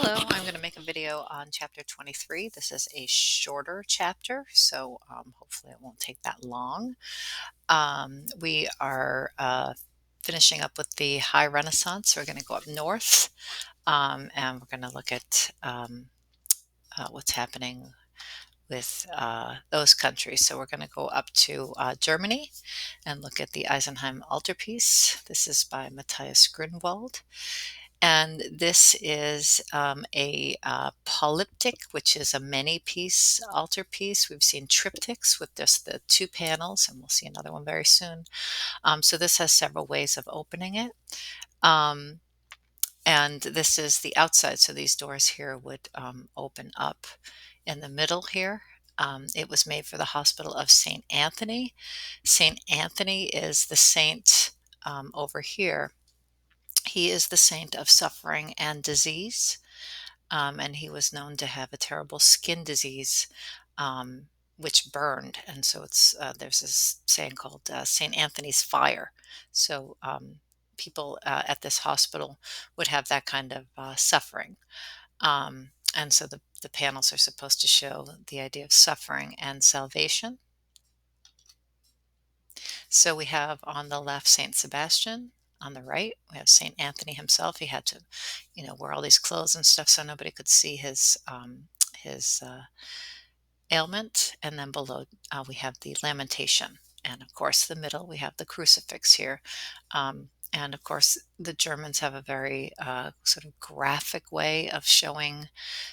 Hello, I'm going to make a video on chapter 23. This is a shorter chapter, so hopefully it won't take that long. We are finishing up with the High Renaissance. We're going to go up north and we're going to look at what's happening with those countries. So we're going to go up to Germany and look at the Eisenheim altarpiece. This is by Matthias Grünwald. And this is a polyptych, which is a many-piece altarpiece. We've seen triptychs with just the two panels, and we'll see another one very soon. So this has several ways of opening it. Um, and this is the outside, so these doors here would open up in the middle here. It was made for the Hospital of St. Anthony. St. Anthony is the saint over here. He is the saint of suffering and disease, and he was known to have a terrible skin disease, which burned. And so there's this saying called St. Anthony's fire. So people at this hospital would have that kind of suffering. And so the panels are supposed to show the idea of suffering and salvation. So we have on the left Saint Sebastian. On the right, we have Saint Anthony himself. He had to, wear all these clothes and stuff so nobody could see his ailment. And then below, we have the Lamentation, and of course, the middle we have the crucifix here. And of course, the Germans have a very sort of graphic way of showing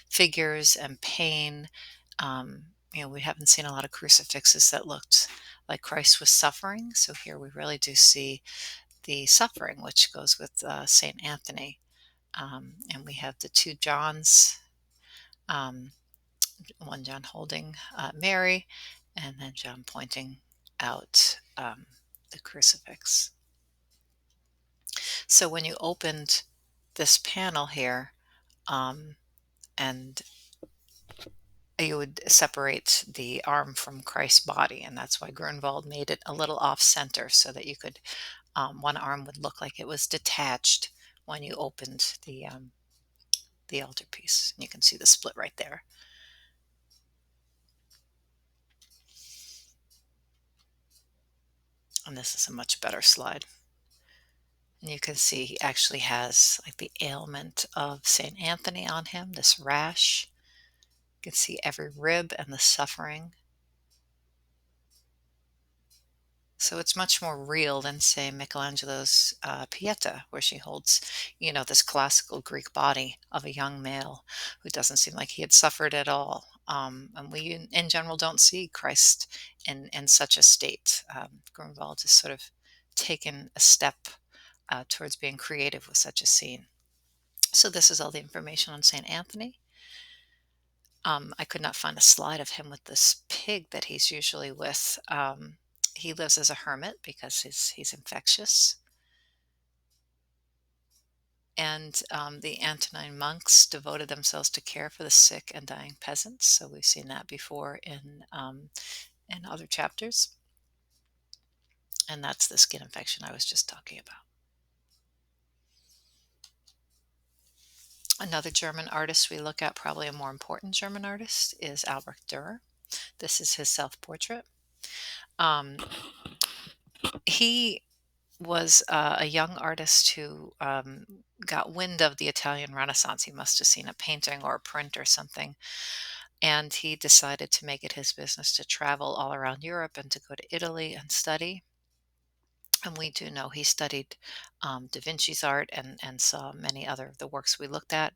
figures and pain. We haven't seen a lot of crucifixes that looked like Christ was suffering. So here we really do see the suffering, which goes with St. Anthony. And we have the two Johns, um, one John holding Mary, and then John pointing out the crucifix. So when you opened this panel here, and you would separate the arm from Christ's body, and that's why Grunwald made it a little off center so that you could one arm would look like it was detached when you opened the altarpiece. You can see the split right there. And this is a much better slide. And you can see he actually has like the ailment of St. Anthony on him, this rash. You can see every rib and the suffering. So it's much more real than, say, Michelangelo's Pieta, where she holds, this classical Greek body of a young male who doesn't seem like he had suffered at all. And we, in general, don't see Christ in such a state. Grunwald has sort of taken a step towards being creative with such a scene. So this is all the information on St. Anthony. I could not find a slide of him with this pig that he's usually with. He lives as a hermit because he's infectious. And the Antonine monks devoted themselves to care for the sick and dying peasants. So we've seen that before in other chapters. And that's the skin infection I was just talking about. Another German artist we look at, probably a more important German artist, is Albrecht Dürer. This is his self-portrait. He was a young artist who got wind of the Italian Renaissance. He must have seen a painting or a print or something, and he decided to make it his business to travel all around Europe and to go to Italy and study. And we do know he studied Da Vinci's art and saw many other of the works we looked at.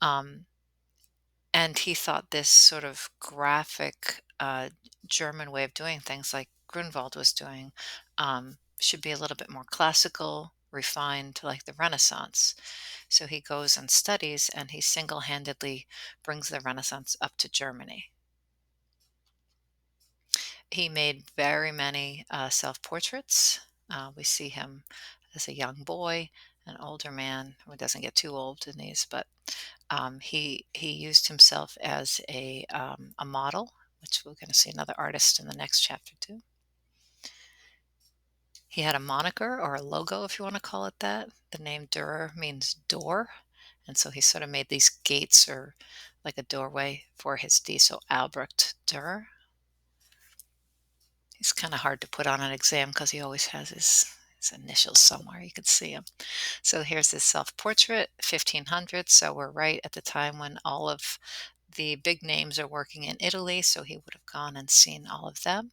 And he thought this sort of graphic German way of doing things, like Grunwald was doing, should be a little bit more classical, refined, like the Renaissance. So he goes and studies, and he single-handedly brings the Renaissance up to Germany. He made very many self-portraits. We see him as a young boy, an older man who doesn't get too old in these, but he used himself as a model, which we're going to see another artist in the next chapter too. He had a moniker or a logo, if you want to call it that. The name Dürer means door, And so he sort of made these gates or like a doorway for his D. So Albrecht Dürer. He's kind of hard to put on an exam because he always has his initials somewhere. You could see him. So here's his self-portrait, 1500. So we're right at the time when all of the big names are working in Italy. So he would have gone and seen all of them.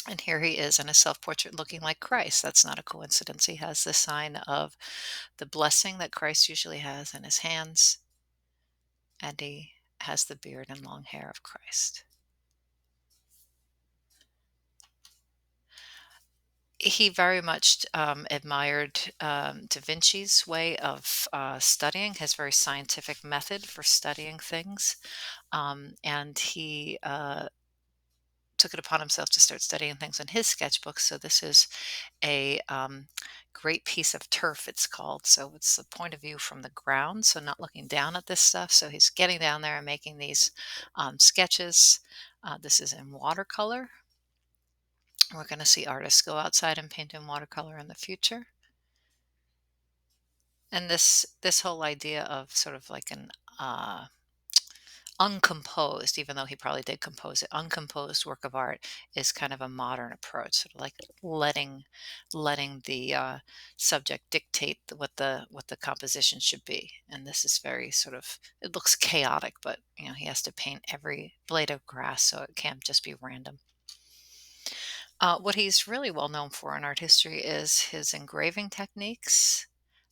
And here he is in a self-portrait looking like Christ. That's not a coincidence. He has the sign of the blessing that Christ usually has in his hands, and he has the beard and long hair of Christ. He very much admired Da Vinci's way of studying, his very scientific method for studying things. And he took it upon himself to start studying things in his sketchbook. So this is a great piece of turf, it's called. So it's the point of view from the ground, so not looking down at this stuff. So he's getting down there and making these sketches. This is in watercolor. We're going to see artists go outside and paint in watercolor in the future. And this whole idea of sort of like an uncomposed, even though he probably did compose it, uncomposed work of art is kind of a modern approach, sort of like letting the subject dictate what the composition should be. And this is very sort of, it looks chaotic, but he has to paint every blade of grass, so it can't just be random. What he's really well known for in art history is his engraving techniques.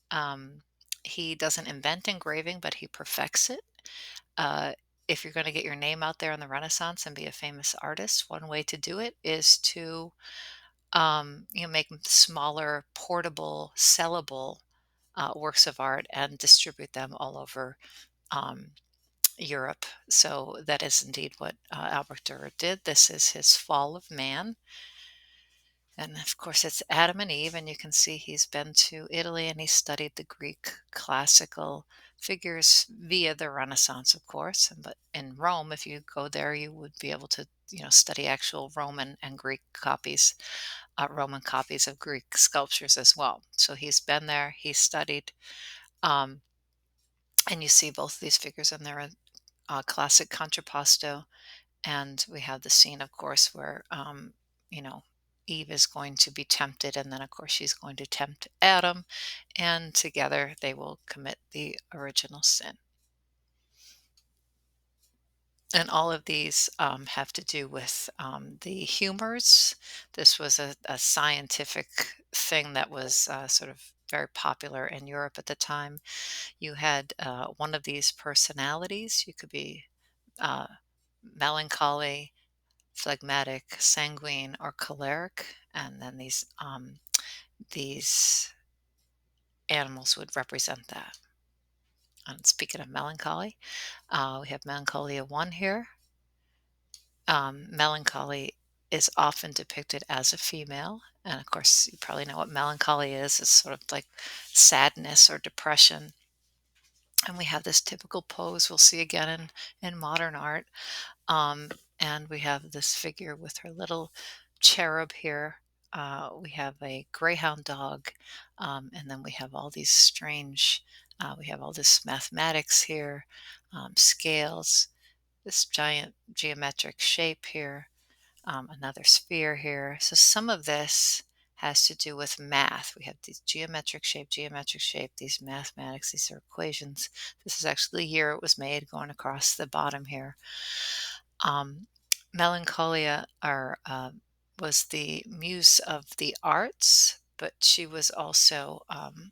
Um, he doesn't invent engraving, but he perfects it. Uh, if you're going to get your name out there in the Renaissance and be a famous artist, one way to do it is to make smaller, portable, sellable works of art and distribute them all over um, Europe. So that is indeed what Albert Dürer did. This is his Fall of Man. And of course, it's Adam and Eve, and you can see he's been to Italy and he studied the Greek classical figures via the Renaissance, of course. But in Rome, if you go there, you would be able to, study actual Roman and Greek copies, Roman copies of Greek sculptures as well. So he's been there, he's studied, um, and you see both of these figures in their classic contrapposto. And we have the scene, of course, where, you know, Eve is going to be tempted, and then, of course, she's going to tempt Adam, and together they will commit the original sin. And all of these have to do with the humors. This was a scientific thing that was sort of very popular in Europe at the time. You had one of these personalities. You could be uh, melancholy, phlegmatic, sanguine, or choleric, and then these animals would represent that. And speaking of melancholy, we have Melancholia 1 here. Melancholy is often depicted as a female, and of course, you probably know what melancholy is. It's sort of like sadness or depression. And we have this typical pose we'll see again in modern art. Um, and we have this figure with her little cherub here. We have a greyhound dog, and then we have all these strange, we have all this mathematics here, scales, this giant geometric shape here, another sphere here. So some of this has to do with math. We have these geometric shape, these mathematics, these are equations. This is actually the year it was made, going across the bottom here. Melancholia was the muse of the arts, but she was also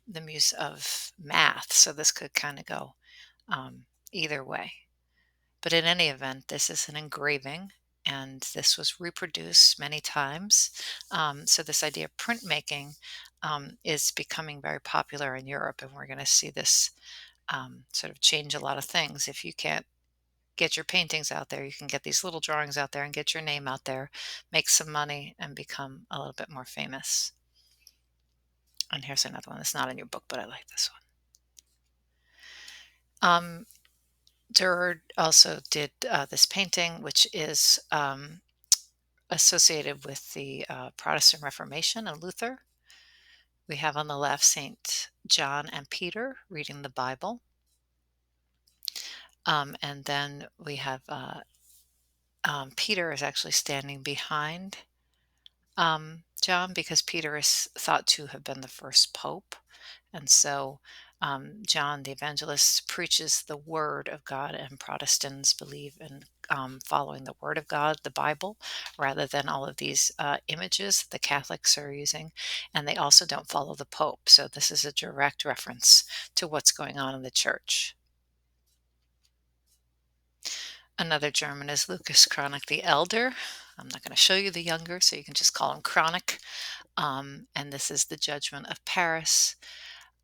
the muse of math. So this could kind of go either way. But in any event, this is an engraving, and this was reproduced many times. So this idea of printmaking is becoming very popular in Europe, and we're going to see this sort of change a lot of things. If you can't get your paintings out there, you can get these little drawings out there and get your name out there, make some money, and become a little bit more famous. And here's another one that's not in your book, but I like this one. Dürer also did this painting, which is associated with the Protestant Reformation and Luther. We have on the left Saint John and Peter reading the Bible. And then we have Peter is actually standing behind John, because Peter is thought to have been the first pope. And so John the evangelist preaches the word of God, and Protestants believe in following the word of God, the Bible, rather than all of these images the Catholics are using. And they also don't follow the Pope. So this is a direct reference to what's going on in the church. Another German is Lucas Cranach the Elder. I'm not going to show you the younger, so you can just call him Cranach. And this is the Judgment of Paris,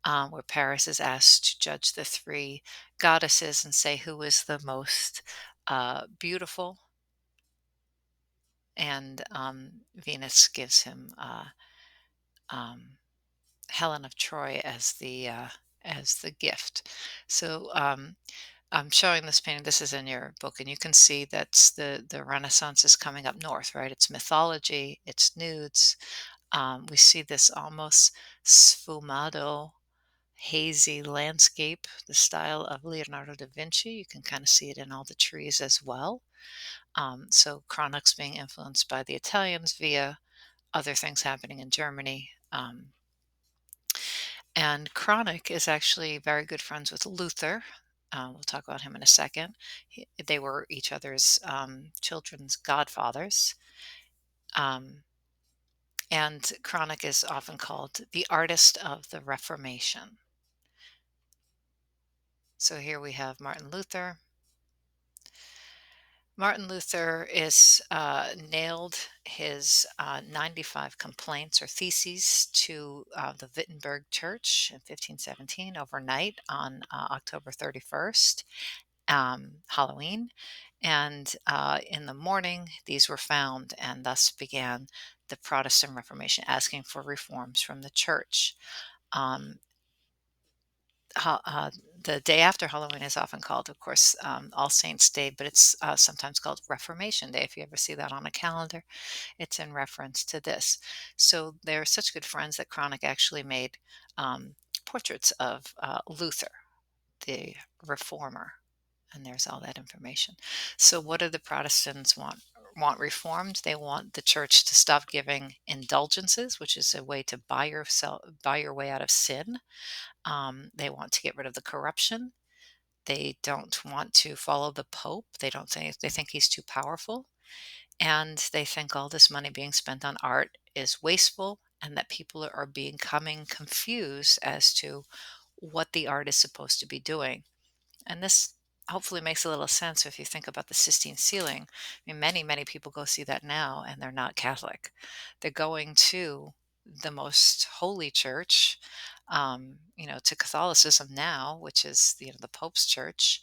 where Paris is asked to judge the three goddesses and say who is the most beautiful. And Venus gives him um, Helen of Troy as the gift. So I'm showing this painting. This is in your book, and you can see that's the Renaissance is coming up north, right? It's mythology, it's nudes. We see this almost sfumado, hazy landscape, the style of Leonardo da Vinci. You can kind of see it in all the trees as well. So Cronach's being influenced by the Italians via other things happening in Germany. And Cranach is actually very good friends with Luther. We'll talk about him in a second. They were each other's children's godfathers. Um, and Cranach is often called the artist of the Reformation. So here we have Martin Luther. Martin Luther is nailed his 95 complaints or theses to the Wittenberg Church in 1517 overnight on October 31st, Halloween. And in the morning, these were found, and thus began the Protestant Reformation, asking for reforms from the church. Um, ha- uh, the day after Halloween is often called, of course, All Saints' Day, but it's sometimes called Reformation Day. If you ever see that on a calendar, it's in reference to this. So they're such good friends that Cranach actually made portraits of Luther, the reformer, and there's all that information. So what do the Protestants want reformed? They want the church to stop giving indulgences, which is a way to buy your way out of sin. They want to get rid of the corruption. They don't want to follow the Pope. They think he's too powerful, and they think all this money being spent on art is wasteful, and that people are becoming confused as to what the art is supposed to be doing. And this hopefully makes a little sense if you think about the Sistine ceiling. I mean, many people go see that now, and they're not Catholic. They're going to the most holy church, to Catholicism now, which is, the Pope's church,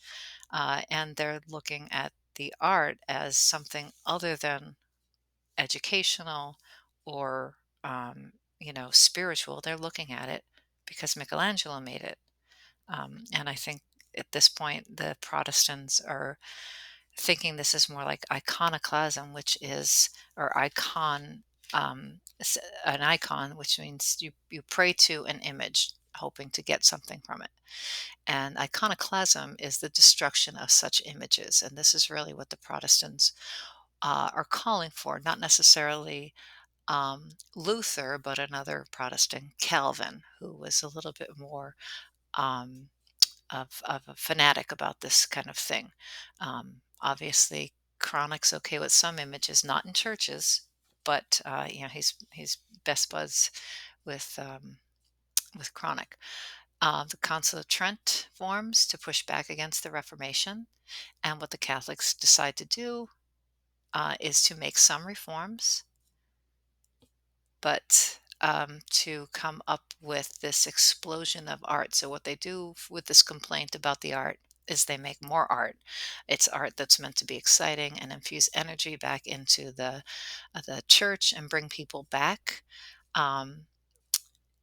and they're looking at the art as something other than educational or, spiritual. They're looking at it because Michelangelo made it. And I think at this point, the Protestants are thinking this is more like iconoclasm, which is, or an icon, which means you pray to an image, hoping to get something from it. And iconoclasm is the destruction of such images. And this is really what the Protestants are calling for, not necessarily Luther, but another Protestant, Calvin, who was a little bit more. Um, of a fanatic about this kind of thing. Obviously, Chronic's okay with some images, not in churches, but he's best buds with Chronic. The Council of Trent forms to push back against the Reformation, and what the Catholics decide to do is to make some reforms, but to come up with this explosion of art. So, what they do with this complaint about the art is they make more art. It's art that's meant to be exciting and infuse energy back into the church and bring people back. Um,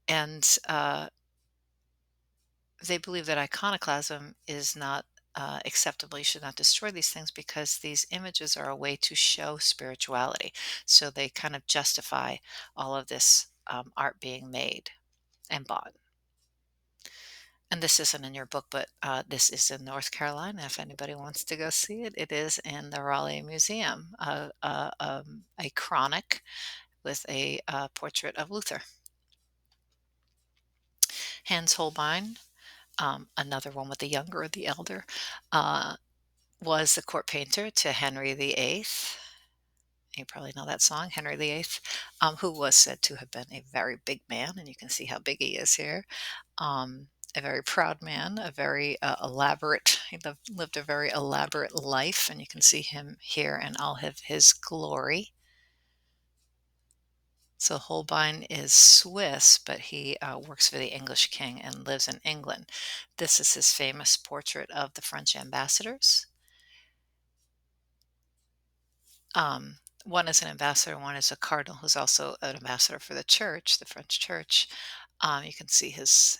and They believe that iconoclasm is not acceptable. You should not destroy these things because these images are a way to show spirituality. So they kind of justify all of this art being made. and bought. And this isn't in your book, but this is in North Carolina. If anybody wants to go see it, it is in the Raleigh Museum, a chronic with a portrait of Luther. Hans Holbein, another one with the younger or the elder, uh, was the court painter to Henry VIII. You probably know that song, Henry VIII, who was said to have been a very big man, and you can see how big he is here. A very proud man, a very elaborate, he lived a very elaborate life, and you can see him here in all of his glory. So Holbein is Swiss, but he works for the English king and lives in England. This is his famous portrait of the French ambassadors. Um, one is an ambassador, one is a cardinal who's also an ambassador for the church, the French church. You can see his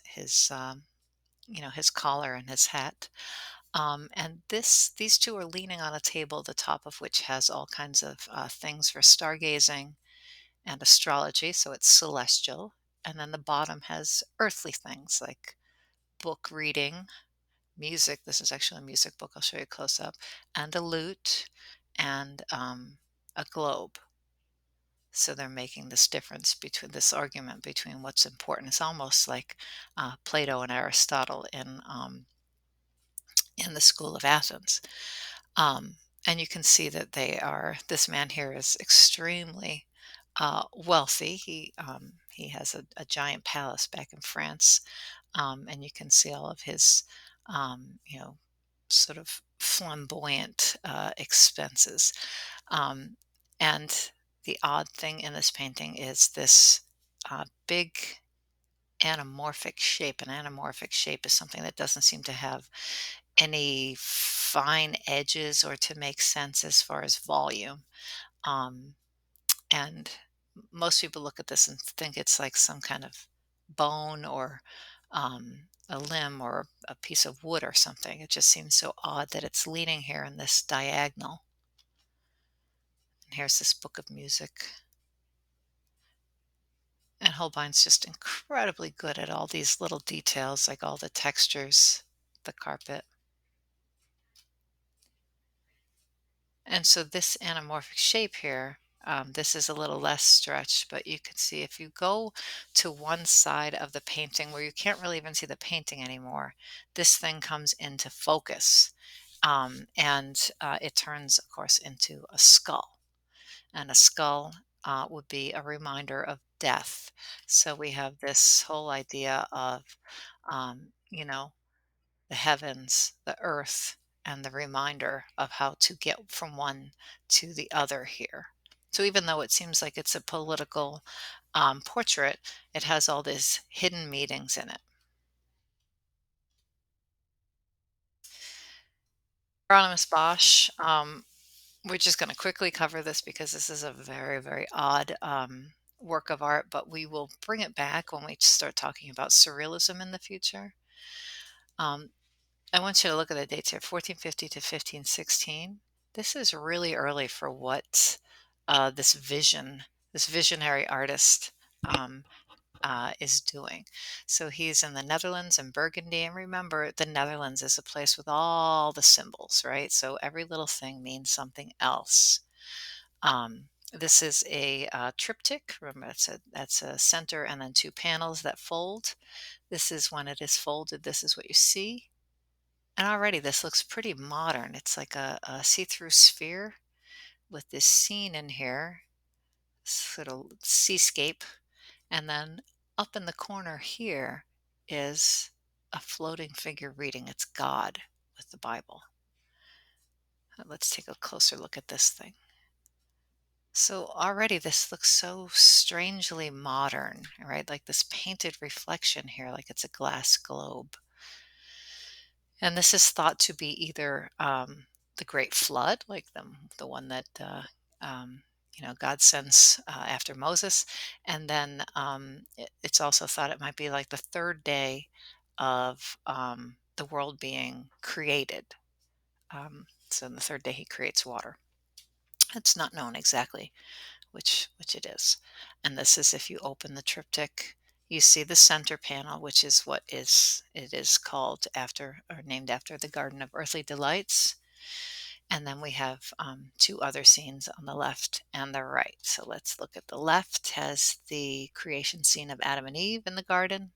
collar and his hat. And these two are leaning on a table, the top of which has all kinds of things for stargazing and astrology, so it's celestial. And then the bottom has earthly things like book reading, music. This is actually a music book. I'll show you close up, and a lute, and a globe. So they're making this difference between this argument between what's important. It's almost like Plato and Aristotle in the School of Athens. Um, and you can see that this man here is extremely wealthy. He has a giant palace back in France, and you can see all of his, you know, sort of flamboyant expenses. Um, and the odd thing in this painting is this big anamorphic shape. An anamorphic shape is something that doesn't seem to have any fine edges or to make sense as far as volume. Um, and most people look at this and think it's like some kind of bone or a limb or a piece of wood or something. It just seems so odd that it's leaning here in this diagonal. And here's this book of music. And Holbein's just incredibly good at all these little details, like all the textures, the carpet. And so this anamorphic shape here, this is a little less stretched, but you can see if you go to one side of the painting where you can't really even see the painting anymore, this thing comes into focus. And it turns, of course, into a skull. And a skull would be a reminder of death. So we have this whole idea of, you know, the heavens, the earth, and the reminder of how to get from one to the other here. So even though it seems like it's a political portrait, it has all these hidden meanings in it. Hieronymus Bosch, we're just going to quickly cover this because this is a very, very odd work of art, but we will bring it back when we start talking about surrealism in the future. Um, I want you to look at the dates here, 1450 to 1516. This is really early for what this visionary artist um, is doing. So he's in the Netherlands and Burgundy. And remember, the Netherlands is a place with all the symbols, right? So every little thing means something else. This is a triptych. Remember, that's a center and then two panels that fold. This is when it is folded. This is what you see. And already this looks pretty modern. It's like a see-through sphere with this scene in here, sort of seascape. And then up in the corner here is a floating figure reading. It's God with the Bible. Let's take a closer look at this thing. So already this looks so strangely modern, right? Like this painted reflection here, like it's a glass globe. And this is thought to be either the Great Flood, like the one that um, God sends after Moses, and then it's also thought it might be like the third day of the world being created. So on the third day, he creates water. It's not known exactly which it is. And this is if you open the triptych, You see the center panel, which is what is it is called after or named after the Garden of Earthly Delights. And then we have two other scenes on the left and the right. So let's look at the left has the creation scene of Adam and Eve in the garden.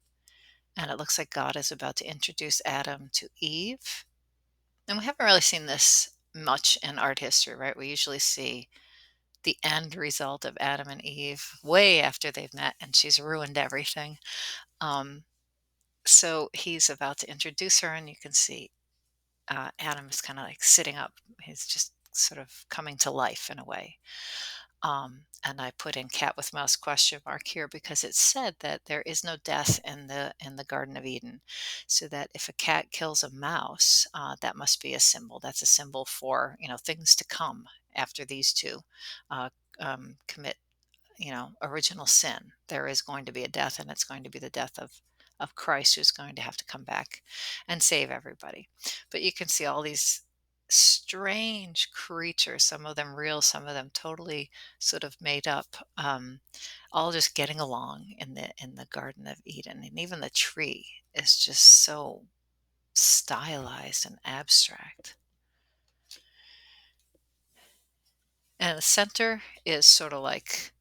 And it looks like God is about to introduce Adam to Eve. And we haven't really seen this much in art history, right? We usually see the end result of Adam and Eve way after they've met and she's ruined everything. Um, so he's about to introduce her, and you can see Adam is kind of like sitting up. He's just sort of coming to life in a way. And I put in cat with mouse question mark here because it said that there is no death in the Garden of Eden, so that if a cat kills a mouse, that must be a symbol. That's a symbol for things to come after these two uh, commit original sin. There is going to be a death, and it's going to be the death of Christ, who's going to have to come back and save everybody. But you can see all these strange creatures, some of them real, some of them totally sort of made up, all just getting along in the Garden of Eden. And even the tree is just so stylized and abstract. And the center is sort of like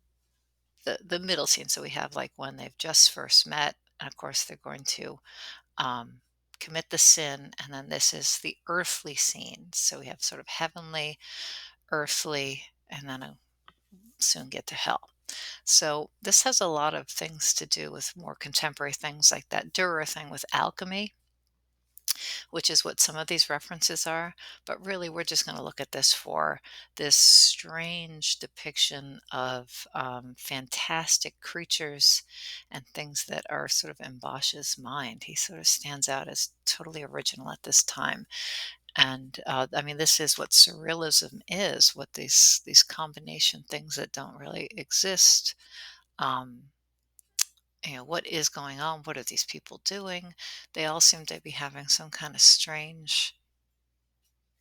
the middle scene. So we have like when they've just first met, and of course they're going to um, commit the sin, and then this is the earthly scene. So we have sort of heavenly, earthly, and then soon get to hell. So this has a lot of things to do with more contemporary things like that Dürer thing with alchemy, which is what some of these references are. But really, we're just going to look at this for this strange depiction of fantastic creatures and things that are sort of in Bosch's mind. He sort of stands out as totally original at this time. And I mean, this is what surrealism is. What these combination things that don't really exist. Um, what is going on? What are these people doing? They all seem to be having some kind of strange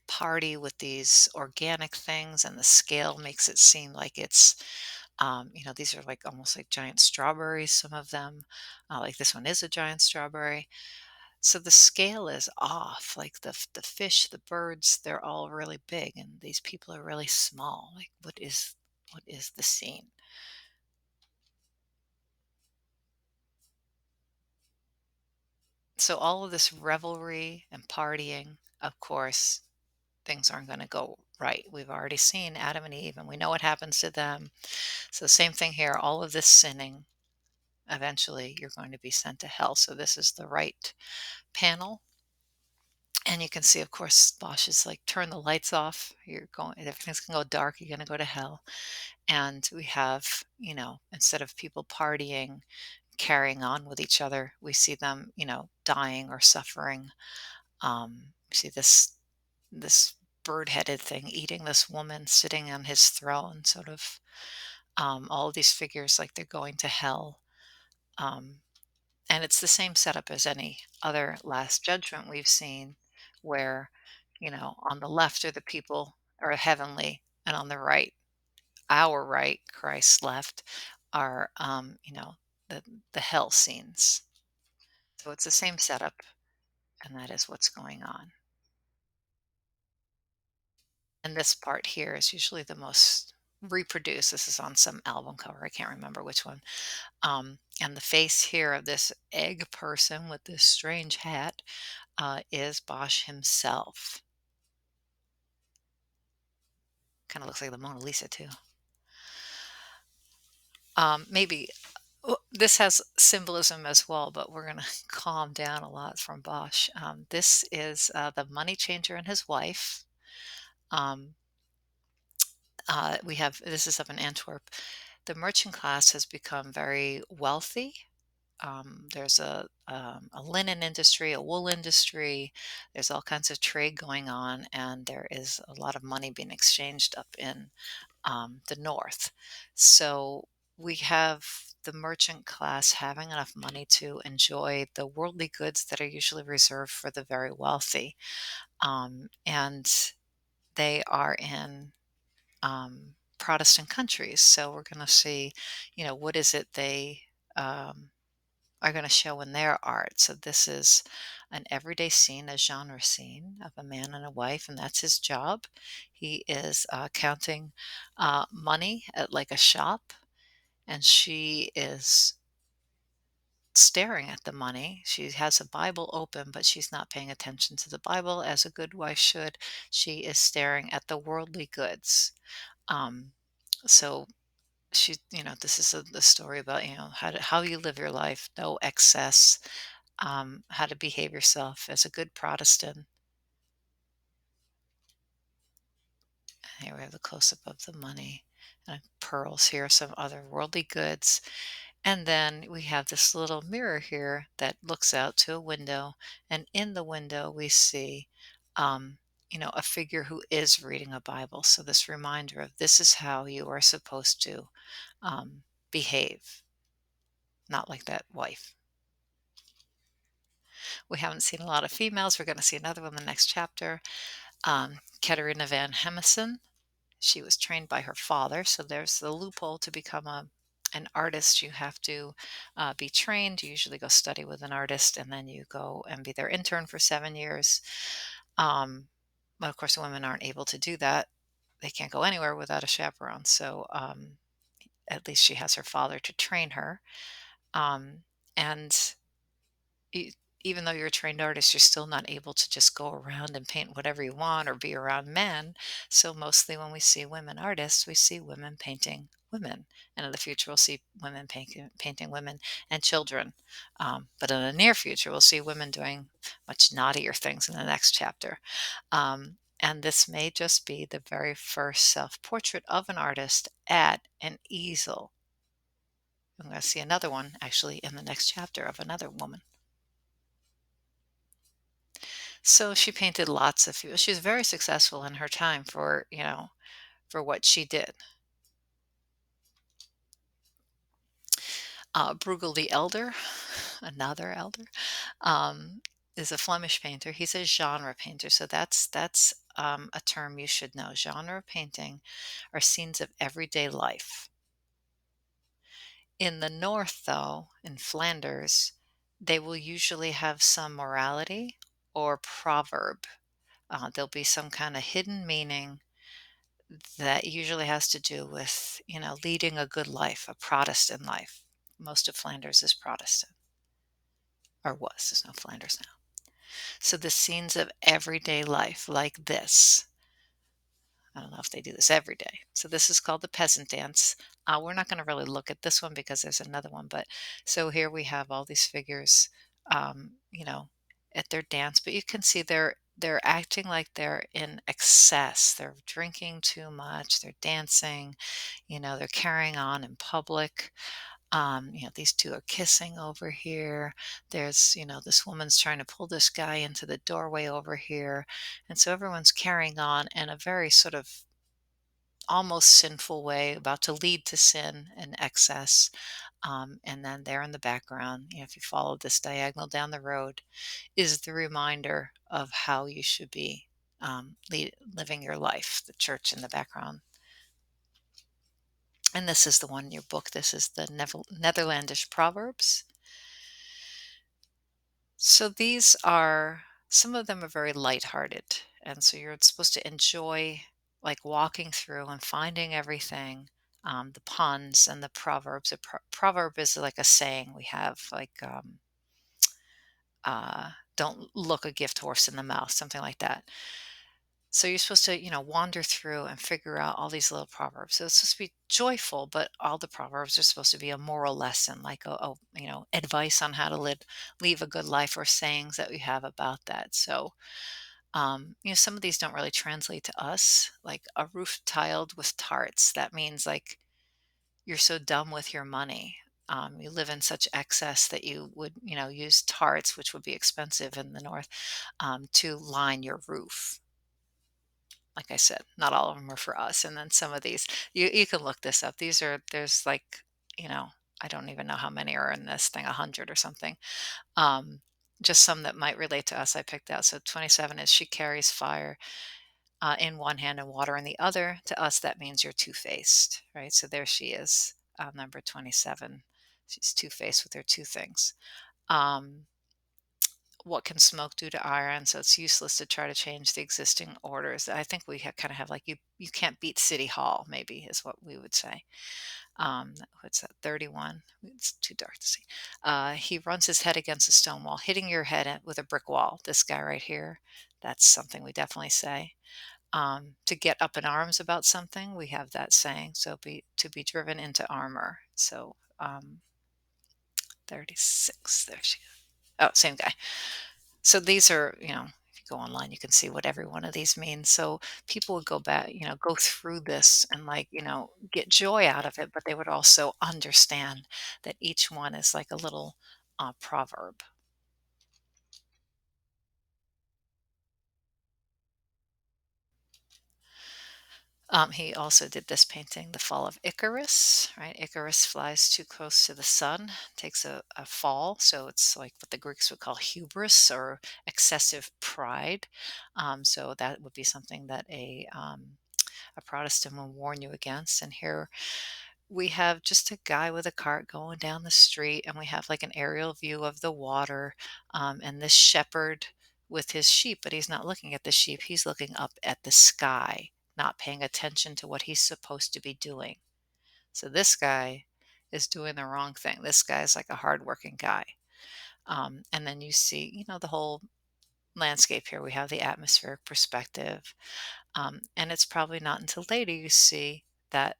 party with these organic things, and the scale makes it seem like it's, these are like almost like giant strawberries, some of them. Like this one is a giant strawberry. So the scale is off. Like the fish, the birds, they're all really big, and these people are really small. Like what is the scene? So all of this revelry and partying, of course, things aren't going to go right. We've already seen Adam and Eve, and we know what happens to them. So same thing here. All of this sinning, eventually you're going to be sent to hell. So this is the right panel. And you can see, of course, Bosch is like, turn the lights off. You're going, everything's going to go dark. You're going to go to hell. And we have, instead of people partying, carrying on with each other, we see them, dying or suffering. We see this bird-headed thing eating this woman sitting on his throne, sort of all of these figures like they're going to hell. Um, and it's the same setup as any other Last Judgment we've seen, where, on the left are the people are heavenly, and on the right, our right, Christ's left, are, the, the hell scenes. So it's the same setup, and that is what's going on. And this part here is usually the most reproduced. This is on some album cover. I can't remember which one. And the face here of this egg person with this strange hat is Bosch himself. Kind of looks like the Mona Lisa too. Maybe this has symbolism as well, but we're going to calm down a lot from Bosch. This is the money changer and his wife. Um, we have this is up in Antwerp. The merchant class has become very wealthy. There's a linen industry, a wool industry. There's all kinds of trade going on, and there is a lot of money being exchanged up in the north. So we have the merchant class having enough money to enjoy the worldly goods that are usually reserved for the very wealthy. And they are in Protestant countries. So we're going to see, what is it they are going to show in their art. So this is an everyday scene, a genre scene of a man and a wife, and that's his job. He is counting money at like a shop, and she is staring at the money. She has a Bible open, but she's not paying attention to the Bible as a good wife should. She is staring at the worldly goods. Um, so this is the story about, how you live your life, no excess, how to behave yourself as a good Protestant. Here we have the close up of the money and pearls here, some other worldly goods. And then we have this little mirror here that looks out to a window. And in the window, we see, um, a figure who is reading a Bible. So, this reminder of this is how you are supposed to behave, not like that wife. We haven't seen a lot of females. We're going to see another one in the next chapter. Katerina van Hemesen. She was trained by her father. So there's the loophole to become an artist. You have to be trained. You usually go study with an artist, and then you go and be their intern for 7 years. But of course, women aren't able to do that. They can't go anywhere without a chaperone. So at least she has her father to train her. And e even though you're a trained artist, you're still not able to just go around and paint whatever you want or be around men. So mostly when we see women artists, we see women painting women. And in the future, we'll see women painting women and children. But in the near future, we'll see women doing much naughtier things in the next chapter. And this may just be the very first self-portrait of an artist at an easel. I'm going to see another one actually in the next chapter of another woman. So she painted lots of people. She was very successful in her time for what she did. Bruegel the Elder, another elder, um, is a Flemish painter. He's a genre painter, so that's a term you should know. Genre painting are scenes of everyday life. In the north, though, in Flanders, they will usually have some morality or proverb. There'll be some kind of hidden meaning that usually has to do with, leading a good life, a Protestant life. Most of Flanders is Protestant, or was. There's no Flanders now. So the scenes of everyday life, like this. I don't know if they do this every day. So this is called the peasant dance. We're not going to really look at this one because there's another one. But so here we have all these figures, um, you know, at their dance. But you can see they're acting like they're in excess. They're drinking too much. They're dancing. They're carrying on in public. These two are kissing over here. There's, this woman's trying to pull this guy into the doorway over here. And so everyone's carrying on in a very sort of almost sinful way, about to lead to sin and excess. And then there in the background, if you follow this diagonal down the road, is the reminder of how you should be living your life, the church in the background. And this is the one in your book. This is the Netherlandish Proverbs. So these are, some of them are very lighthearted. And so you're supposed to enjoy like walking through and finding everything, the puns and the proverbs. A proverb is like a saying we have, like, don't look a gift horse in the mouth, something like that. So you're supposed to, wander through and figure out all these little proverbs. So it's supposed to be joyful, but all the proverbs are supposed to be a moral lesson, like advice on how to leave a good life, or sayings that we have about that. So, some of these don't really translate to us, like a roof tiled with tarts. That means like you're so dumb with your money. You live in such excess that you would, use tarts, which would be expensive in the north, to line your roof. Like I said, not all of them are for us. And then some of these, you can look this up. There's like, you know, I don't even know how many are in this thing, 100 or something. Um, just some that might relate to us I picked out. So 27 is she carries fire in one hand and water in the other. To us, that means you're two-faced, right? So there she is, number 27. She's two-faced with her two things. Um, what can smoke do to iron? So it's useless to try to change the existing orders. I think we kind of have like you can't beat City Hall, maybe is what we would say. What's that? 31. It's too dark to see. He runs his head against a stone wall, hitting your head with a brick wall. This guy right here. That's something we definitely say. To get up in arms about something, we have that saying. So be to be driven into armor. So 36. There she goes. Oh, same guy. So these are, if you go online, you can see what every one of these means. So people would go back, go through this and like, get joy out of it, but they would also understand that each one is like a little proverb. He also did this painting, The Fall of Icarus, right? Icarus flies too close to the sun, takes a fall. So it's like what the Greeks would call hubris or excessive pride. So that would be something that a Protestant will warn you against. And here we have just a guy with a cart going down the street, and we have like an aerial view of the water, and this shepherd with his sheep, but he's not looking at the sheep. He's looking up at the sky, not paying attention to what he's supposed to be doing. So this guy is doing the wrong thing. This guy is like a hardworking guy. And then you see, the whole landscape here. We have the atmospheric perspective. And it's probably not until later you see that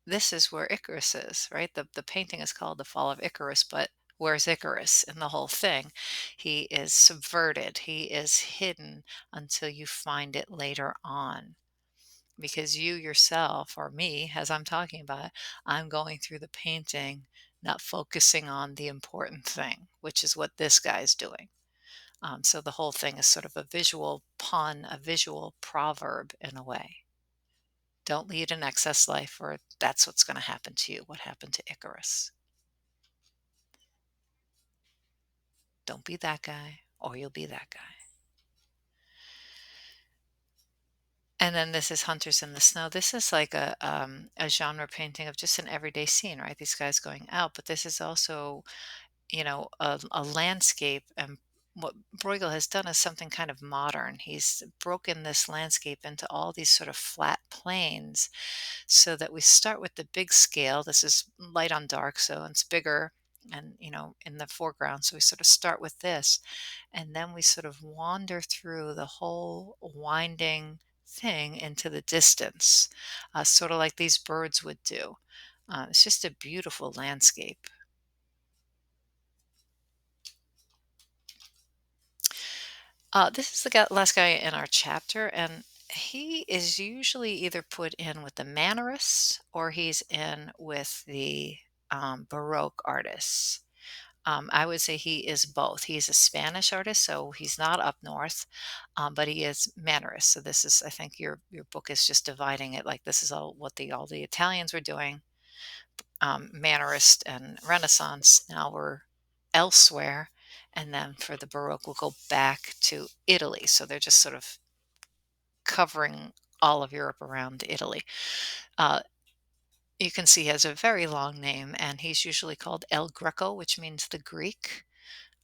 this is where Icarus is, right? The painting is called The Fall of Icarus, but where's Icarus in the whole thing? He is subverted, he is hidden until you find it later on. Because you yourself, or me, as I'm talking about, I'm going through the painting, not focusing on the important thing, which is what this guy's doing. So the whole thing is sort of a visual pun, a visual proverb in a way. Don't lead an excess life, or that's what's going to happen to you. What happened to Icarus? Don't be that guy, or you'll be that guy. And then this is Hunters in the Snow. This is like a genre painting of just an everyday scene, right? These guys going out, but this is also, a landscape. And what Bruegel has done is something kind of modern. He's broken this landscape into all these sort of flat plains so that we start with the big scale. This is light on dark, so it's bigger and, in the foreground. So we sort of start with this, and then we sort of wander through the whole winding thing into the distance, sort of like these birds would do. It's just a beautiful landscape. This is the last guy in our chapter, and he is usually either put in with the Mannerists or he's in with the Baroque artists. I would say he is both. He's a Spanish artist, so he's not up north, but he is Mannerist. So this is, I think, your book is just dividing it like this is all the Italians were doing, Mannerist and Renaissance. Now we're elsewhere, and then for the Baroque, we'll go back to Italy. So they're just sort of covering all of Europe around Italy. Uh, you can see he has a very long name, and he's usually called El Greco, which means the Greek.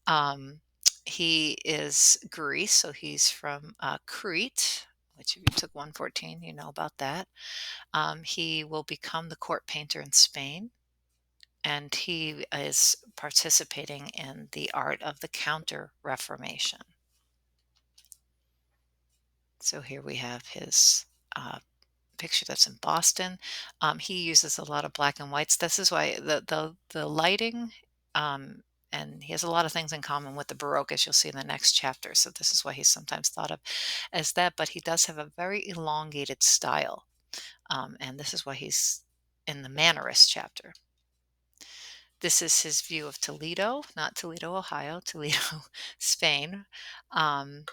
Um, he is Greece, so he's from Crete, which if you took 114, you know about that. He will become the court painter in Spain, and he is participating in the art of the Counter Reformation. So here we have his uh, picture that's in Boston. He uses a lot of black and whites. This is why the lighting, um, and he has a lot of things in common with the Baroque, as you'll see in the next chapter. So this is why he's sometimes thought of as that. But he does have a very elongated style, and this is why he's in the Mannerist chapter. This is his view of Toledo, not Toledo, Ohio, Toledo, Spain. Um,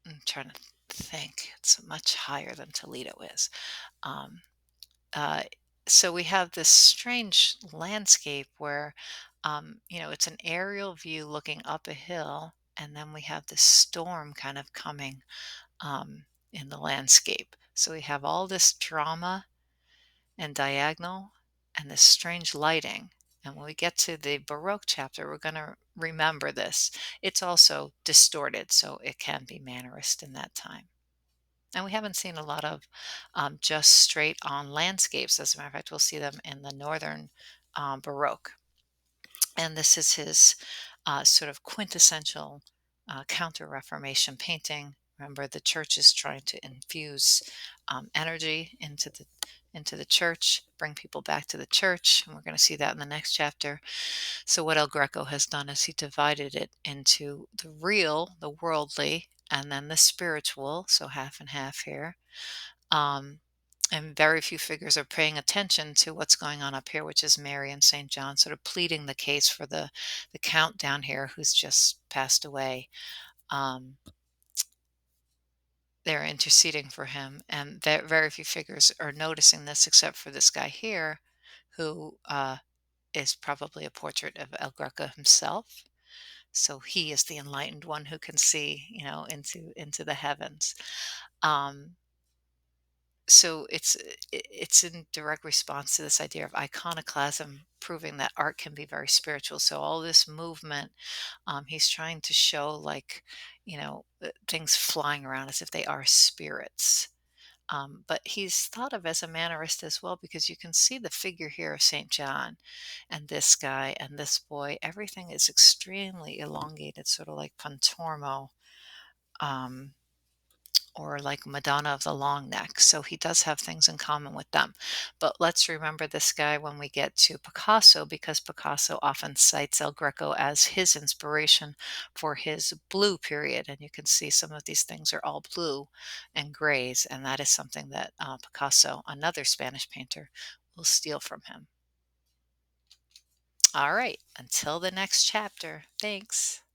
I'm trying to think. It's much higher than Toledo is. Um, uh, so we have this strange landscape where, it's an aerial view looking up a hill, and then we have this storm kind of coming in the landscape. So we have all this drama and diagonal, and this strange lighting. And when we get to the Baroque chapter, we're going to remember this. It's also distorted, so it can be Mannerist in that time. And we haven't seen a lot of just straight on landscapes. As a matter of fact, we'll see them in the Northern Baroque. And this is his sort of quintessential Counter Reformation painting. Remember, the church is trying to infuse energy into the church, bring people back to the church, and we're going to see that in the next chapter. So, what El Greco has done is he divided it into the real, the worldly, and then the spiritual. So, half and half here. Um, and very few figures are paying attention to what's going on up here, which is Mary and St. John sort of pleading the case for the count down here who's just passed away. Um, they're interceding for him, and very few figures are noticing this except for this guy here, who is probably a portrait of El Greco himself. So he is the enlightened one who can see, into the heavens. Um, so it's in direct response to this idea of iconoclasm, proving that art can be very spiritual. So all this movement, he's trying to show, like, things flying around as if they are spirits. But he's thought of as a mannerist as well, because you can see the figure here of St. John and this guy and this boy. Everything is extremely elongated, sort of like Pontormo. Um, or like Madonna of the Long Neck. So he does have things in common with them. But let's remember this guy when we get to Picasso, because Picasso often cites El Greco as his inspiration for his blue period. And you can see some of these things are all blue and grays. And that is something that Picasso, another Spanish painter, will steal from him. All right, until the next chapter. Thanks.